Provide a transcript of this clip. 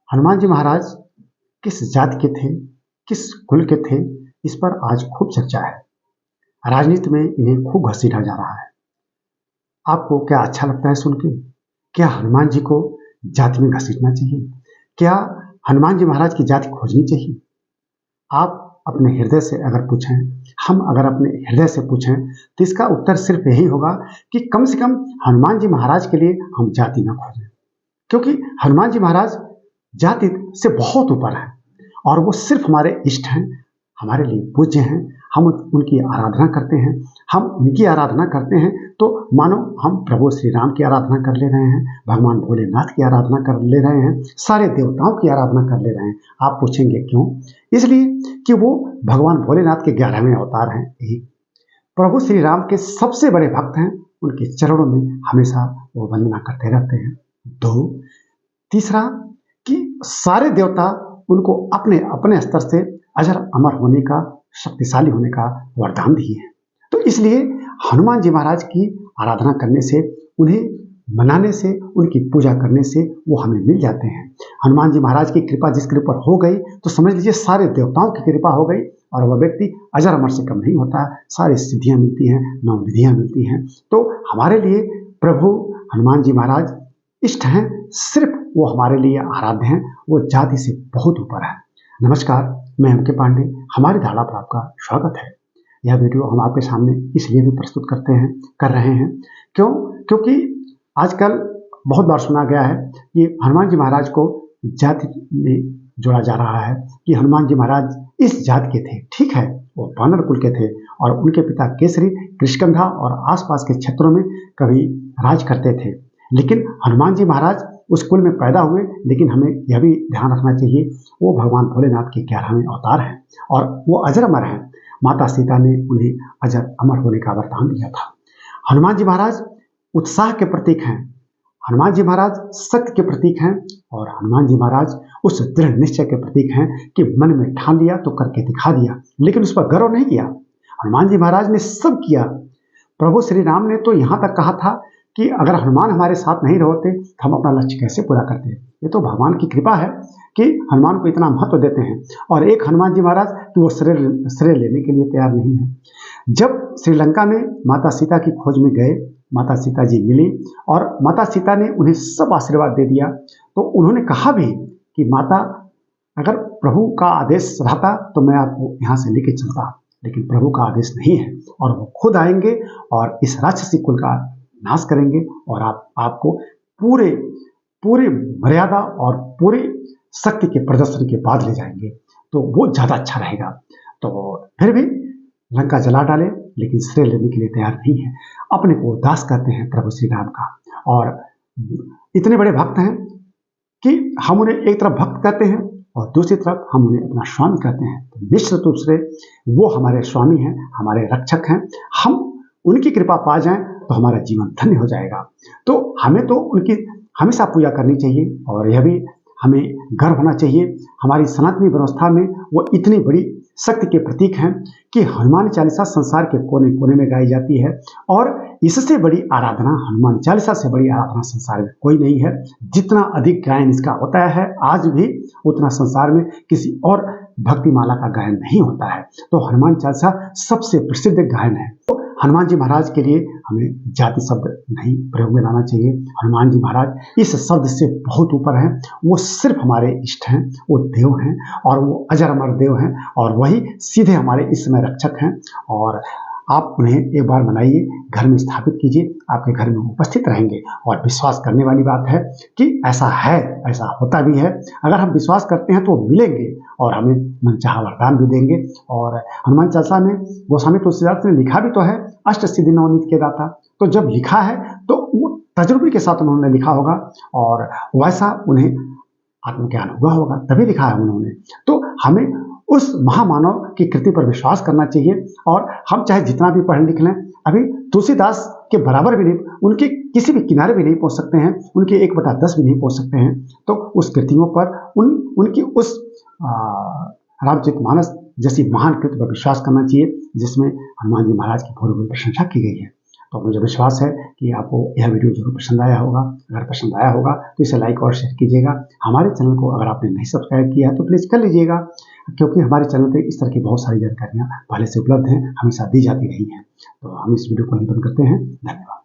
हनुमान जी महाराज किस जाति के थे, किस कुल के थे, इस पर आज खूब चर्चा है। राजनीति में इन्हें खूब घसीटा जा रहा है। आपको क्या अच्छा लगता है सुन के? क्या हनुमान जी को जाति में घसीटना चाहिए? क्या हनुमान जी महाराज की जाति खोजनी चाहिए? आप अपने हृदय से अगर पूछें, हम अगर अपने हृदय से पूछें, तो इसका उत्तर सिर्फ यही होगा कि कम से कम हनुमान जी महाराज के लिए हम जाति ना खोजें, क्योंकि हनुमान जी महाराज जाति से बहुत ऊपर है और वो सिर्फ हमारे इष्ट हैं, हमारे लिए पूज्य हैं। हम उनकी आराधना करते हैं। हम उनकी आराधना करते हैं तो मानो हम प्रभु श्री राम की आराधना कर ले रहे हैं, भगवान भोलेनाथ की आराधना कर ले रहे हैं, सारे देवताओं की आराधना कर ले रहे हैं। आप पूछेंगे क्यों? इसलिए कि वो भगवान भोलेनाथ के 11वें अवतार हैं। एक प्रभु श्री राम के सबसे बड़े भक्त हैं, उनके चरणों में हमेशा वो वंदना करते रहते हैं। दो, तीसरा कि सारे देवता उनको अपने अपने स्तर से अजर अमर होने का, शक्तिशाली होने का वरदान दिए हैं। तो इसलिए हनुमान जी महाराज की आराधना करने से, उन्हें मनाने से, उनकी पूजा करने से वो हमें मिल जाते हैं। हनुमान जी महाराज की कृपा जिसके ऊपर हो गई तो समझ लीजिए सारे देवताओं की कृपा हो गई और वह व्यक्ति अजर अमर से कम नहीं होता। सारी सिद्धियां मिलती हैं, नवनिधियां मिलती हैं। तो हमारे लिए प्रभु हनुमान जी महाराज इष्ट हैं, सिर्फ वो हमारे लिए आराध्य हैं। वो जाति से बहुत ऊपर है। नमस्कार, मैं एम के पांडे, हमारी धारा पर आपका स्वागत है। यह वीडियो हम आपके सामने इसलिए भी प्रस्तुत कर रहे हैं क्योंकि आजकल बहुत बार सुना गया है कि हनुमान जी महाराज को जाति में जोड़ा जा रहा है कि हनुमान जी महाराज इस जाति के थे। ठीक है, वो वानर कुल के थे और उनके पिता केसरी किष्किंधा और आसपास के क्षेत्रों में कभी राज करते थे, लेकिन हनुमान जी महाराज उस कुल में पैदा हुए। लेकिन हमें यह भी ध्यान रखना चाहिए वो भगवान भोलेनाथ के 11वें अवतार हैं और वो अजर अमर हैं। माता सीता ने उन्हें अजर अमर होने का वरदान दिया था। हनुमान जी महाराज उत्साह के प्रतीक हैं, हनुमान जी महाराज सत्य के प्रतीक हैं और हनुमान जी महाराज उस दृढ़ निश्चय के प्रतीक हैं कि मन में ठान लिया तो करके दिखा दिया, लेकिन उस पर गर्व नहीं किया। हनुमान जी महाराज ने सब किया। प्रभु श्री राम ने तो यहाँ तक कहा था कि अगर हनुमान हमारे साथ नहीं रहते तो हम अपना लक्ष्य कैसे पूरा करते। ये तो भगवान की कृपा है कि हनुमान को इतना महत्व देते हैं। और एक हनुमान जी महाराज कि वो श्रेय लेने के लिए तैयार नहीं है। जब श्रीलंका में माता सीता की खोज में गए, माता सीता जी मिली और माता सीता ने उन्हें सब आशीर्वाद दे दिया, तो उन्होंने कहा भी कि माता, अगर प्रभु का आदेश रहता तो मैं आपको यहाँ से लेके चलता, लेकिन प्रभु का आदेश नहीं है और वो खुद आएंगे और इस राक्षसी कुल का नाश करेंगे और आपको पूरे मर्यादा और पूरे शक्ति के प्रदर्शन के बाद ले जाएंगे, तो वो ज्यादा अच्छा रहेगा। तो फिर भी लंका जला डाले, लेकिन श्रेय लेने के लिए तैयार नहीं है। अपने को दास कहते हैं प्रभु श्री राम का और इतने बड़े भक्त हैं कि हम उन्हें एक तरफ भक्त कहते हैं और दूसरी तरफ हम उन्हें अपना स्वामी कहते हैं। तो निश्चित रूप से वो हमारे स्वामी हैं, हमारे रक्षक हैं। हम उनकी कृपा पा जाएं तो हमारा जीवन धन्य हो जाएगा। तो हमें तो उनकी हमेशा पूजा करनी चाहिए और यह भी हमें गर्व होना चाहिए। हमारी सनातनी व्यवस्था में वो इतनी बड़ी शक्ति के प्रतीक हैं कि हनुमान चालीसा संसार के कोने कोने में गाई जाती है और इससे बड़ी आराधना, हनुमान चालीसा से बड़ी आराधना संसार में कोई नहीं है। जितना अधिक गायन इसका होता है आज भी, उतना संसार में किसी और भक्ति माला का गायन नहीं होता है। तो हनुमान चालीसा सबसे प्रसिद्ध गायन है। तो हनुमान जी महाराज के लिए हमें जाति शब्द नहीं प्रयोग में लाना चाहिए। हनुमान जी महाराज इस शब्द से बहुत ऊपर हैं। वो सिर्फ हमारे इष्ट हैं, वो देव हैं और वो अजर अमर देव हैं और वही सीधे हमारे इस समय रक्षक हैं। और आप उन्हें एक बार मनाइए, घर में स्थापित कीजिए, आपके घर में उपस्थित रहेंगे। और विश्वास करने वाली बात है कि ऐसा है, ऐसा होता भी है। अगर हम विश्वास करते हैं तो मिलेंगे और हमें मनचाहा वरदान भी देंगे। और हनुमान चालीसा में गोस्वामी तुलसीदास ने लिखा भी तो है, अष्ट सिद्धि नवनीत के दाता। तो जब लिखा है तो वो तजुर्बे के साथ उन्होंने लिखा होगा और वैसा उन्हें आत्मज्ञान हुआ होगा, तभी लिखा है उन्होंने। तो हमें उस महामानव की कृति पर विश्वास करना चाहिए और हम चाहे जितना भी पढ़ लिख लें, अभी तुलसीदास के बराबर भी नहीं, उनके किसी भी किनारे भी नहीं पहुंच सकते हैं, उनके 1/10 भी नहीं पहुंच सकते हैं। तो उस कृतियों पर उनकी उस रामचरितमानस जैसी महान कृति पर विश्वास करना चाहिए जिसमें हनुमान जी महाराज की भूरी भूरी प्रशंसा की गई है। तो मुझे विश्वास है कि आपको यह वीडियो जरूर पसंद आया होगा। अगर पसंद आया होगा तो इसे लाइक और शेयर कीजिएगा। हमारे चैनल को अगर आपने नहीं सब्सक्राइब किया है तो प्लीज़ कर लीजिएगा, क्योंकि हमारे चैनल पे इस तरह की बहुत सारी जानकारियाँ पहले से उपलब्ध हैं, हमेशा दी जाती रही हैं। तो हम इस वीडियो को यहीं बंद करते हैं। धन्यवाद।